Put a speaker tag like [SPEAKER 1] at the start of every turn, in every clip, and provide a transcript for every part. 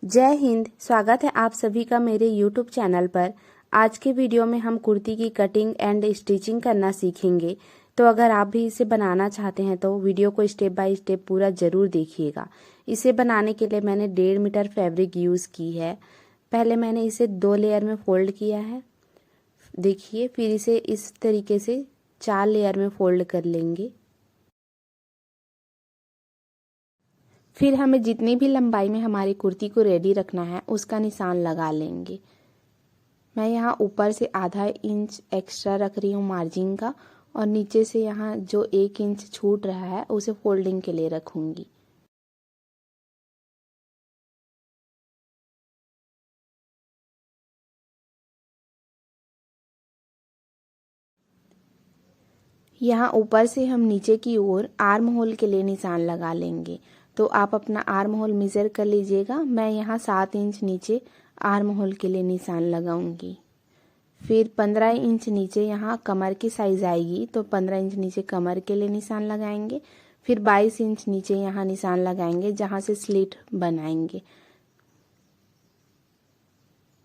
[SPEAKER 1] जय हिंद। स्वागत है आप सभी का मेरे YouTube चैनल पर। आज के वीडियो में हम कुर्ती की कटिंग एंड स्टिचिंग करना सीखेंगे। तो अगर आप भी इसे बनाना चाहते हैं तो वीडियो को स्टेप बाय स्टेप पूरा ज़रूर देखिएगा। इसे बनाने के लिए मैंने 1.5 मीटर फैब्रिक यूज़ की है। पहले मैंने इसे 2 लेयर में फोल्ड किया है, देखिए। फिर इसे इस तरीके से 4 लेयर में फोल्ड कर लेंगे। फिर हमें जितनी भी लंबाई में हमारी कुर्ती को रेडी रखना है उसका निशान लगा लेंगे। मैं यहाँ ऊपर से आधा इंच एक्स्ट्रा रख रही हूँ मार्जिन का, और नीचे से यहाँ जो 1 इंच छूट रहा है उसे फोल्डिंग के लिए रखूँगी। यहाँ ऊपर से हम नीचे की ओर आर्म होल के लिए निशान लगा लेंगे। तो आप अपना आर्म होल मेज़र कर लीजिएगा। मैं यहाँ 7 इंच नीचे आर्म होल के लिए निशान लगाऊंगी। फिर 15 इंच नीचे यहाँ कमर की साइज़ आएगी, तो 15 इंच नीचे कमर के लिए निशान लगाएंगे। फिर 22 इंच नीचे यहाँ निशान लगाएंगे जहाँ से स्लिट बनाएंगे।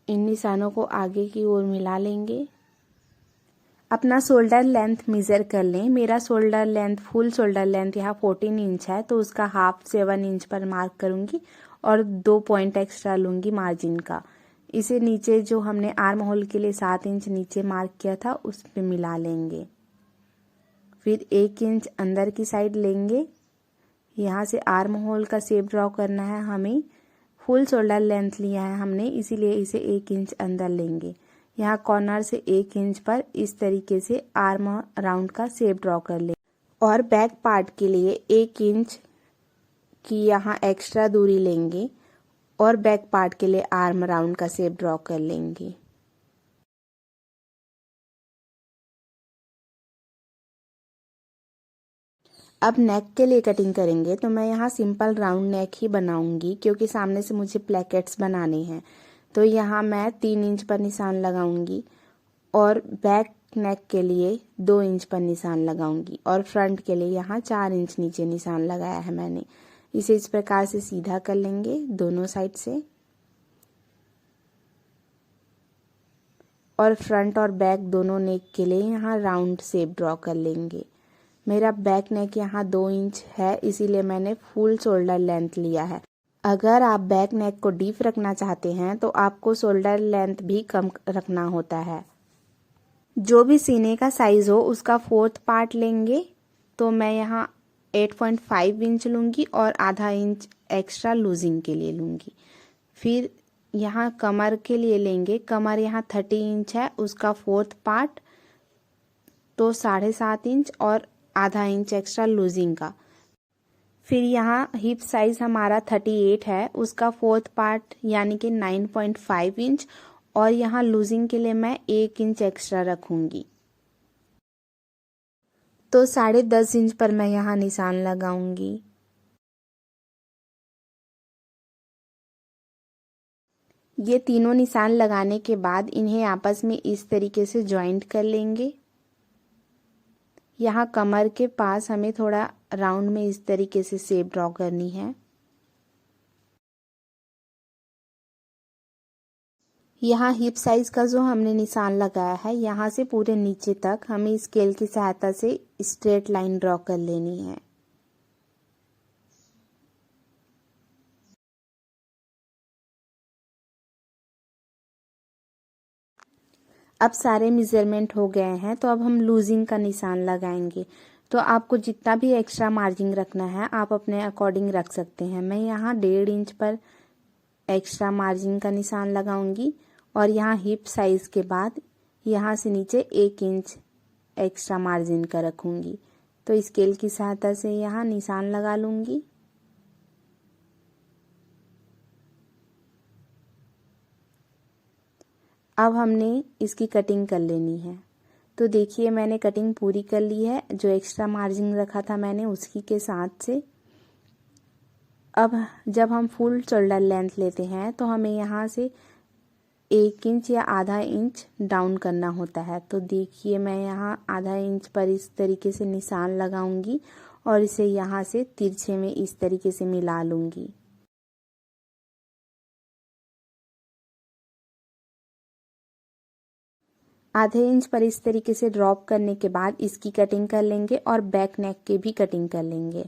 [SPEAKER 1] इन निशानों को आगे की ओर मिला लेंगे। अपना शोल्डर लेंथ मेज़र कर लें। मेरा shoulder length, full shoulder length यहाँ 14 इंच है, तो उसका हाफ 7 इंच पर मार्क करूँगी और 2 पॉइंट एक्स्ट्रा लूँगी मार्जिन का। इसे नीचे जो हमने आर्म होल के लिए 7 इंच नीचे मार्क किया था उस पे मिला लेंगे। फिर 1 इंच अंदर की साइड लेंगे। यहाँ से आर्म होल का शेप ड्रॉ करना है हमें। फुल शोल्डर लेंथ लिया है हमने, इसीलिए इसे 1 इंच अंदर लेंगे। यहाँ कॉर्नर से 1 इंच पर इस तरीके से आर्म राउंड का शेप ड्रॉ कर लें। और बैक पार्ट के लिए 1 इंच की यहाँ एक्स्ट्रा दूरी लेंगे और बैक पार्ट के लिए आर्म राउंड का शेप ड्रॉ कर लेंगे। अब नेक के लिए कटिंग करेंगे, तो मैं यहाँ सिंपल राउंड नेक ही बनाऊंगी क्योंकि सामने से मुझे प्लेकेट्स बनाने हैं। तो यहाँ मैं 3 इंच पर निशान लगाऊंगी और बैक नेक के लिए 2 इंच पर निशान लगाऊंगी और फ्रंट के लिए यहाँ 4 इंच नीचे निशान लगाया है मैंने। इसे इस प्रकार से सीधा कर लेंगे दोनों साइड से, और फ्रंट और बैक दोनों नेक के लिए यहाँ राउंड शेप ड्रॉ कर लेंगे। मेरा बैक नेक यहाँ 2 इंच है, इसीलिए मैंने फुल शोल्डर लेंथ लिया है। अगर आप बैक नेक को डीप रखना चाहते हैं तो आपको शोल्डर लेंथ भी कम रखना होता है। जो भी सीने का साइज़ हो उसका 4th पार्ट लेंगे। तो मैं यहाँ 8.5 इंच लूँगी और आधा इंच एक्स्ट्रा लूजिंग के लिए लूँगी। फिर यहाँ कमर के लिए लेंगे। कमर यहाँ 30 इंच है, उसका 4th पार्ट तो 7.5 इंच और आधा इंच एक्स्ट्रा लूजिंग का। फिर यहाँ हिप साइज हमारा 38 है, उसका 4th पार्ट यानी कि 9.5 इंच, और यहाँ लूजिंग के लिए मैं 1 इंच एक्स्ट्रा रखूँगी। तो 10.5 इंच पर मैं यहाँ निशान लगाऊंगी। ये तीनों निशान लगाने के बाद इन्हें आपस में इस तरीके से जॉइंट कर लेंगे। यहाँ कमर के पास हमें थोड़ा राउंड में इस तरीके से शेप ड्रॉ करनी है। यहाँ हिप साइज का जो हमने निशान लगाया है, यहाँ से पूरे नीचे तक हमें स्केल की सहायता से स्ट्रेट लाइन ड्रॉ कर लेनी है। अब सारे मेजरमेंट हो गए हैं, तो अब हम लूजिंग का निशान लगाएंगे। तो आपको जितना भी एक्स्ट्रा मार्जिन रखना है आप अपने अकॉर्डिंग रख सकते हैं। मैं यहाँ 1.5 इंच पर एक्स्ट्रा मार्जिन का निशान लगाऊंगी और यहाँ हिप साइज के बाद यहाँ से नीचे 1 इंच एक्स्ट्रा मार्जिन का रखूंगी। तो स्केल की सहायता से यहाँ निशान लगा लूंगी। अब हमने इसकी कटिंग कर लेनी है। तो देखिए मैंने कटिंग पूरी कर ली है। जो एक्स्ट्रा मार्जिन रखा था मैंने उसी के साथ से अब जब हम फुल शोल्डर लेंथ लेते हैं तो हमें यहाँ से 1 इंच या आधा इंच डाउन करना होता है। तो देखिए मैं यहाँ आधा इंच पर इस तरीके से निशान लगाऊंगी और इसे यहाँ से तिरछे में इस तरीके से मिला लूँगी। आधे इंच पर इस तरीके से ड्रॉप करने के बाद इसकी कटिंग कर लेंगे और बैक नेक की भी कटिंग कर लेंगे।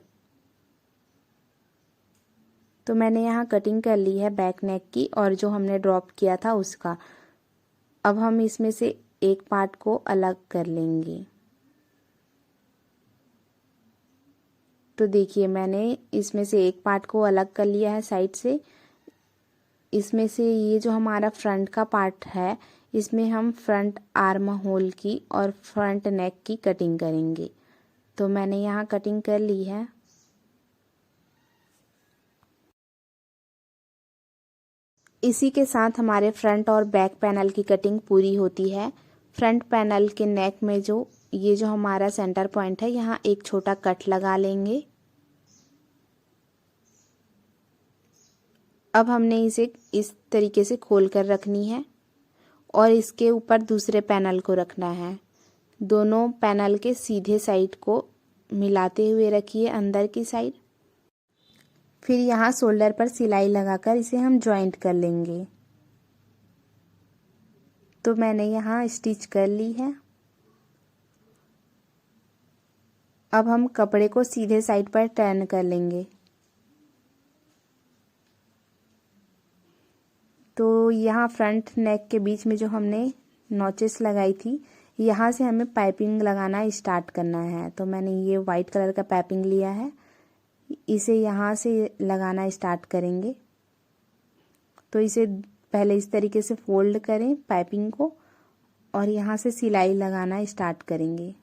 [SPEAKER 1] तो मैंने यहाँ कटिंग कर ली है बैक नेक की और जो हमने ड्रॉप किया था उसका। अब हम इसमें से एक पार्ट को अलग कर लेंगे। तो देखिए मैंने इसमें से एक पार्ट को अलग कर लिया है साइड से। इसमें से ये जो हमारा फ्रंट का पार्ट है, इसमें हम फ्रंट आर्म होल की और फ्रंट नेक की कटिंग करेंगे। तो मैंने यहाँ कटिंग कर ली है। इसी के साथ हमारे फ्रंट और बैक पैनल की कटिंग पूरी होती है। फ्रंट पैनल के नेक में ये जो हमारा सेंटर पॉइंट है, यहाँ एक छोटा कट लगा लेंगे। अब हमने इसे इस तरीके से खोल कर रखनी है और इसके ऊपर दूसरे पैनल को रखना है। दोनों पैनल के सीधे साइड को मिलाते हुए रखिए अंदर की साइड। फिर यहाँ शोल्डर पर सिलाई लगाकर इसे हम जॉइंट कर लेंगे। तो मैंने यहाँ स्टिच कर ली है। अब हम कपड़े को सीधे साइड पर टर्न कर लेंगे। तो यहाँ फ्रंट नेक के बीच में जो हमने नॉचेस लगाई थी, यहाँ से हमें पाइपिंग लगाना स्टार्ट करना है। तो मैंने ये वाइट कलर का पाइपिंग लिया है, इसे यहाँ से लगाना स्टार्ट करेंगे। तो इसे पहले इस तरीके से फोल्ड करें पाइपिंग को और यहाँ से सिलाई लगाना स्टार्ट करेंगे।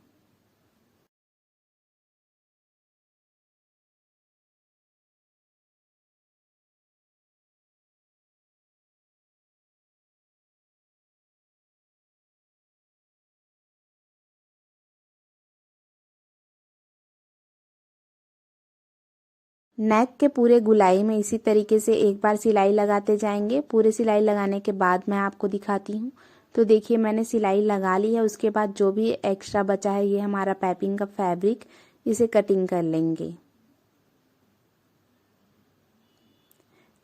[SPEAKER 1] नेक के पूरे गुलाई में इसी तरीके से एक बार सिलाई लगाते जाएंगे। पूरे सिलाई लगाने के बाद मैं आपको दिखाती हूँ। तो देखिए मैंने सिलाई लगा ली है। उसके बाद जो भी एक्स्ट्रा बचा है, ये हमारा पाइपिंग का फैब्रिक, इसे कटिंग कर लेंगे।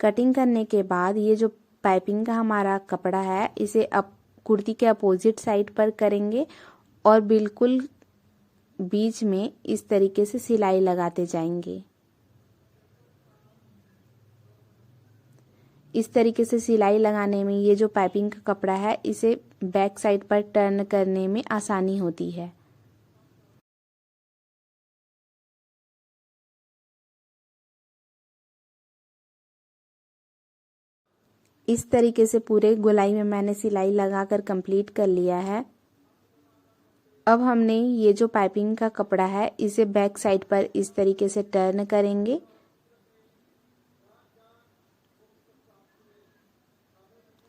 [SPEAKER 1] कटिंग करने के बाद ये जो पाइपिंग का हमारा कपड़ा है, इसे अब कुर्ती के अपोजिट साइड पर करेंगे और बिल्कुल बीच में इस तरीके से सिलाई लगाते जाएंगे। इस तरीके से सिलाई लगाने में ये जो पाइपिंग का कपड़ा है, इसे बैक साइड पर टर्न करने में आसानी होती है। इस तरीके से पूरे गोलाई में मैंने सिलाई लगाकर कंप्लीट कर लिया है। अब हमने ये जो पाइपिंग का कपड़ा है, इसे बैक साइड पर इस तरीके से टर्न करेंगे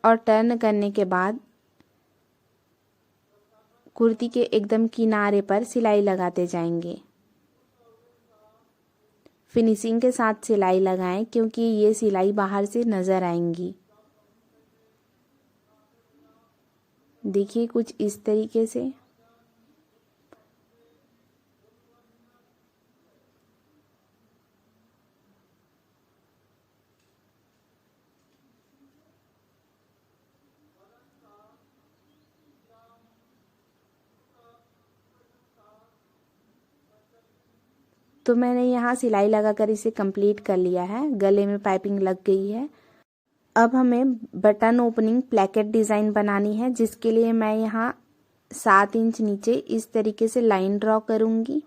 [SPEAKER 1] और टर्न करने के बाद कुर्ती के एकदम किनारे पर सिलाई लगाते जाएंगे। फिनिशिंग के साथ सिलाई लगाएं क्योंकि ये सिलाई बाहर से नजर आएंगी। देखिए कुछ इस तरीके से। तो मैंने यहाँ सिलाई लगाकर इसे कंप्लीट कर लिया है। गले में पाइपिंग लग गई है। अब हमें बटन ओपनिंग प्लेकेट डिज़ाइन बनानी है, जिसके लिए मैं यहाँ 7 इंच नीचे इस तरीके से लाइन ड्रॉ करूँगी।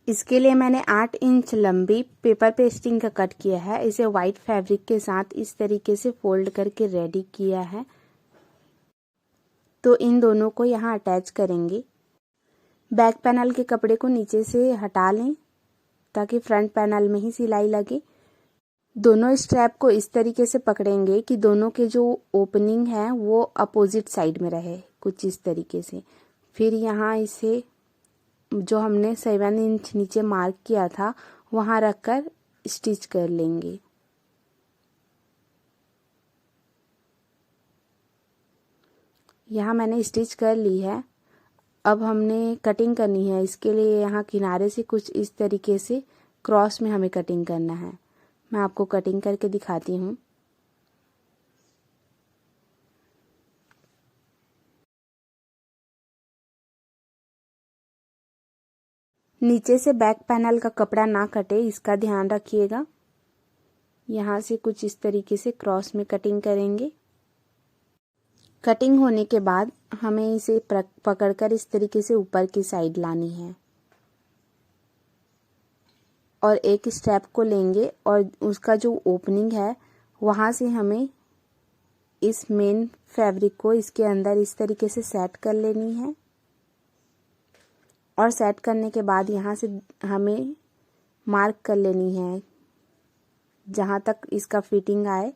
[SPEAKER 1] इसके लिए मैंने 8 इंच लंबी पेपर पेस्टिंग का कट किया है। इसे वाइट फैब्रिक के साथ इस तरीके से फोल्ड करके रेडी किया है। तो इन दोनों को यहाँ अटैच करेंगे। बैक पैनल के कपड़े को नीचे से हटा लें ताकि फ्रंट पैनल में ही सिलाई लगे। दोनों स्ट्रैप को इस तरीके से पकड़ेंगे कि दोनों के जो ओपनिंग है वो अपोजिट साइड में रहे, कुछ इस तरीके से। फिर यहाँ इसे जो हमने 7 इंच नीचे मार्क किया था वहाँ रखकर स्टिच कर लेंगे। यहाँ मैंने स्टिच कर ली है। अब हमने कटिंग करनी है। इसके लिए यहाँ किनारे से कुछ इस तरीके से क्रॉस में हमें कटिंग करना है। मैं आपको कटिंग करके दिखाती हूँ। नीचे से बैक पैनल का कपड़ा ना कटे, इसका ध्यान रखिएगा। यहाँ से कुछ इस तरीके से क्रॉस में कटिंग करेंगे। कटिंग होने के बाद हमें इसे पकड़कर इस तरीके से ऊपर की साइड लानी है और एक स्टेप को लेंगे और उसका जो ओपनिंग है वहाँ से हमें इस मेन फैब्रिक को इसके अंदर इस तरीके से सेट कर लेनी है। और सेट करने के बाद यहाँ से हमें मार्क कर लेनी है जहाँ तक इसका फिटिंग आए।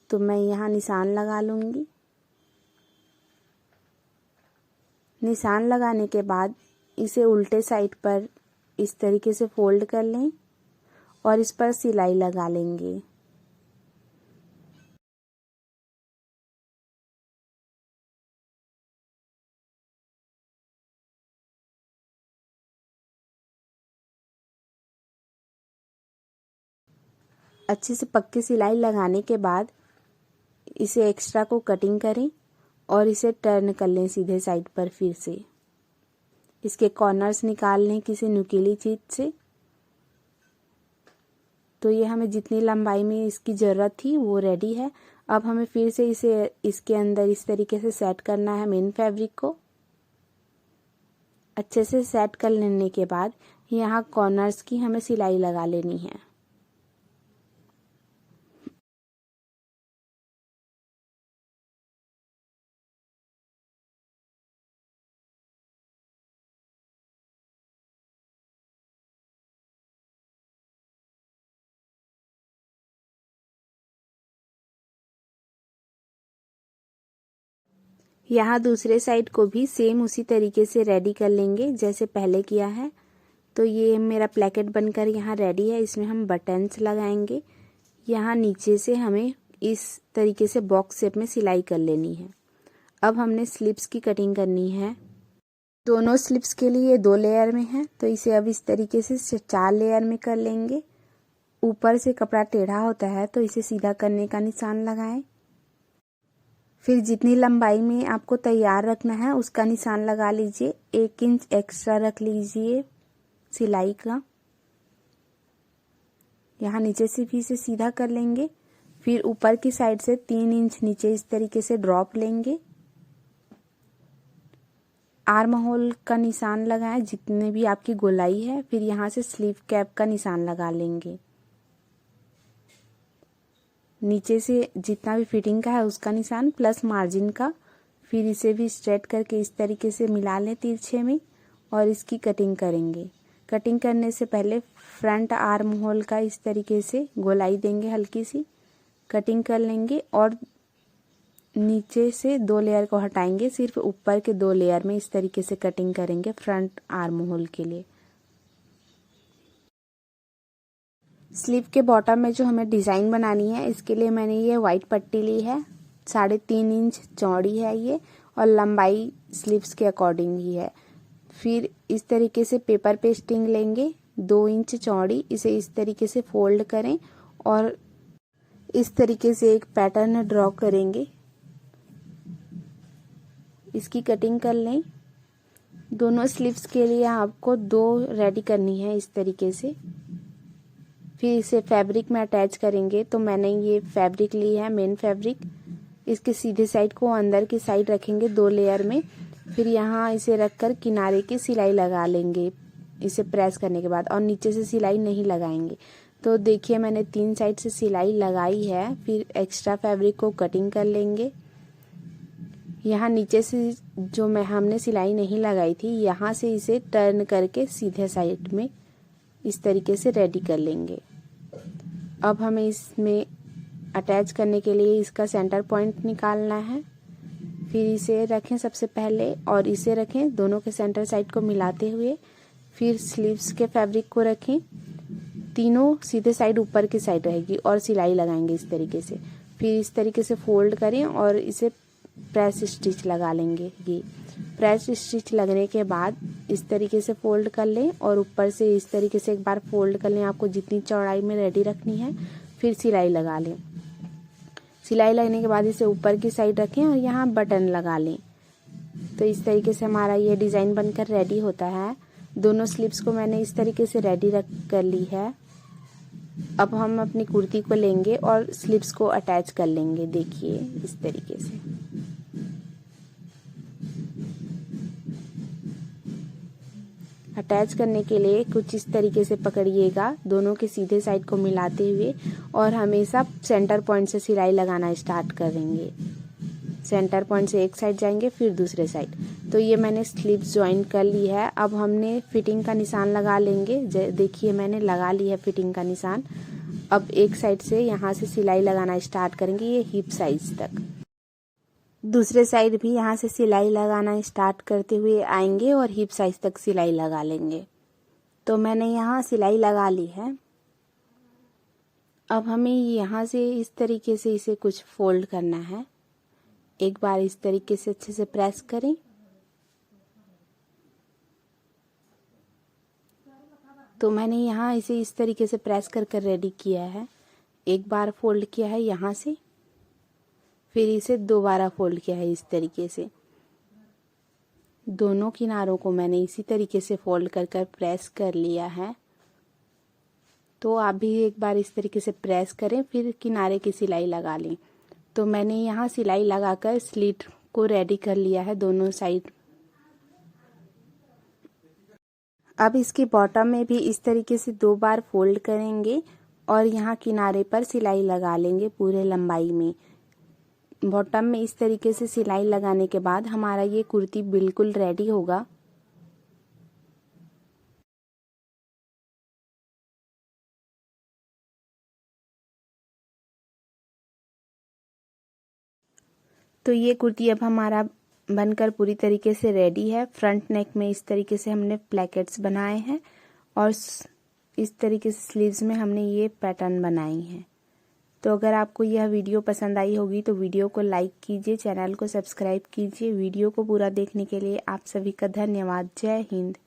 [SPEAKER 1] तो मैं यहाँ निशान लगा लूँगी। निशान लगाने के बाद इसे उल्टे साइड पर इस तरीके से फोल्ड कर लें और इस पर सिलाई लगा लेंगे। अच्छे से पक्की सिलाई लगाने के बाद इसे एक्स्ट्रा को कटिंग करें और इसे टर्न कर लें सीधे साइड पर। फिर से इसके कॉर्नर्स निकाल लें किसी नुकीली चीज से। तो ये हमें जितनी लंबाई में इसकी ज़रूरत थी वो रेडी है। अब हमें फिर से इसे इसके अंदर इस तरीके से सेट करना है मेन फैब्रिक को। अच्छे से सेट कर लेने के बाद यहाँ कॉर्नर्स की हमें सिलाई लगा लेनी है। यहाँ दूसरे साइड को भी सेम उसी तरीके से रेडी कर लेंगे जैसे पहले किया है। तो ये मेरा प्लेकेट बनकर यहाँ रेडी है। इसमें हम बटन्स लगाएंगे। यहाँ नीचे से हमें इस तरीके से बॉक्स शेप में सिलाई कर लेनी है। अब हमने स्लिप्स की कटिंग करनी है। दोनों स्लिप्स के लिए 2 लेयर में है तो इसे अब इस तरीके से 4 लेयर में कर लेंगे। ऊपर से कपड़ा टेढ़ा होता है तो इसे सीधा करने का निशान लगाएं। फिर जितनी लंबाई में आपको तैयार रखना है उसका निशान लगा लीजिए। 1 इंच एक्स्ट्रा रख लीजिए सिलाई का। यहाँ नीचे से भी इसे सीधा कर लेंगे। फिर ऊपर की साइड से 3 इंच नीचे इस तरीके से ड्रॉप लेंगे। आर्म होल का निशान लगाएं जितने भी आपकी गोलाई है। फिर यहाँ से स्लीव कैप का निशान लगा लेंगे। नीचे से जितना भी फिटिंग का है उसका निशान प्लस मार्जिन का। फिर इसे भी स्ट्रेट करके इस तरीके से मिला लें तिरछे में और इसकी कटिंग करेंगे। कटिंग करने से पहले फ्रंट आर्म होल का इस तरीके से गोलाई देंगे, हल्की सी कटिंग कर लेंगे और नीचे से 2 लेयर को हटाएंगे। सिर्फ ऊपर के 2 लेयर में इस तरीके से कटिंग करेंगे फ्रंट आर्म होल के लिए। स्लीव के बॉटम में जो हमें डिज़ाइन बनानी है इसके लिए मैंने ये वाइट पट्टी ली है। 3.5 इंच चौड़ी है ये और लंबाई स्लीव्स के अकॉर्डिंग ही है। फिर इस तरीके से पेपर पेस्टिंग लेंगे 2 इंच चौड़ी। इसे इस तरीके से फोल्ड करें और इस तरीके से एक पैटर्न ड्रॉ करेंगे। इसकी कटिंग कर लें। दोनों स्लीव्स के लिए आपको 2 रेडी करनी है इस तरीके से। फिर इसे फैब्रिक में अटैच करेंगे। तो मैंने ये फैब्रिक ली है मेन फैब्रिक। इसके सीधे साइड को अंदर की साइड रखेंगे 2 लेयर में। फिर यहाँ इसे रखकर किनारे की सिलाई लगा लेंगे इसे प्रेस करने के बाद, और नीचे से सिलाई नहीं लगाएंगे। तो देखिए मैंने 3 साइड से सिलाई लगाई है। फिर एक्स्ट्रा फैब्रिक को कटिंग कर लेंगे। यहाँ नीचे से जो हमने सिलाई नहीं लगाई थी यहाँ से इसे टर्न करके सीधे साइड में इस तरीके से रेडी कर लेंगे। अब हमें इसमें अटैच करने के लिए इसका सेंटर पॉइंट निकालना है। फिर इसे रखें सबसे पहले और इसे रखें, दोनों के सेंटर साइड को मिलाते हुए। फिर स्लीव्स के फैब्रिक को रखें, तीनों सीधे साइड ऊपर की साइड रहेगी और सिलाई लगाएंगे इस तरीके से। फिर इस तरीके से फोल्ड करें और इसे प्रेस स्टिच लगा लेंगे। ये प्रेस स्टिच लगने के बाद इस तरीके से फोल्ड कर लें और ऊपर से इस तरीके से एक बार फोल्ड कर लें। आपको जितनी चौड़ाई में रेडी रखनी है। फिर सिलाई लगा लें। सिलाई लगने के बाद इसे ऊपर की साइड रखें और यहाँ बटन लगा लें। तो इस तरीके से हमारा ये डिज़ाइन बनकर रेडी होता है। दोनों स्लीव्स को मैंने इस तरीके से रेडी रख कर ली है। अब हम अपनी कुर्ती को लेंगे और स्लीव्स को अटैच कर लेंगे। देखिए इस तरीके से। अटैच करने के लिए कुछ इस तरीके से पकड़िएगा, दोनों के सीधे साइड को मिलाते हुए, और हमेशा सेंटर पॉइंट से सिलाई लगाना स्टार्ट करेंगे। सेंटर पॉइंट से एक साइड जाएंगे फिर दूसरे साइड। तो ये मैंने स्लीव्स ज्वाइन कर ली है। अब हमने फिटिंग का निशान लगा लेंगे। देखिए मैंने लगा ली है फिटिंग का निशान। अब एक साइड से यहाँ से सिलाई लगाना स्टार्ट करेंगे, ये हिप साइज तक। दूसरे साइड भी यहाँ से सिलाई लगाना स्टार्ट करते हुए आएंगे और हिप साइज तक सिलाई लगा लेंगे। तो मैंने यहाँ सिलाई लगा ली है। अब हमें यहाँ से इस तरीके से इसे कुछ फोल्ड करना है। एक बार इस तरीके से अच्छे से प्रेस करें। तो मैंने यहाँ इसे इस तरीके से प्रेस कर रेडी किया है। एक बार फोल्ड किया है यहाँ से, फिर इसे दोबारा फोल्ड किया है इस तरीके से। दोनों किनारों को मैंने इसी तरीके से फोल्ड कर प्रेस कर लिया है। तो आप भी एक बार इस तरीके से प्रेस करें, फिर किनारे की सिलाई लगा लें। तो मैंने यहाँ सिलाई लगाकर स्लीट को रेडी कर लिया है दोनों साइड। अब इसके बॉटम में भी इस तरीके से 2 बार फोल्ड करेंगे और यहाँ किनारे पर सिलाई लगा लेंगे पूरे लंबाई में। बॉटम में इस तरीके से सिलाई लगाने के बाद हमारा ये कुर्ती बिल्कुल रेडी होगा। तो ये कुर्ती अब हमारा बनकर पूरी तरीके से रेडी है। फ्रंट नेक में इस तरीके से हमने प्लेकेट्स बनाए हैं और इस तरीके से स्लीव्स में हमने ये पैटर्न बनाई हैं। तो अगर आपको यह वीडियो पसंद आई होगी तो वीडियो को लाइक कीजिए, चैनल को सब्सक्राइब कीजिए। वीडियो को पूरा देखने के लिए आप सभी का धन्यवाद। जय हिंद।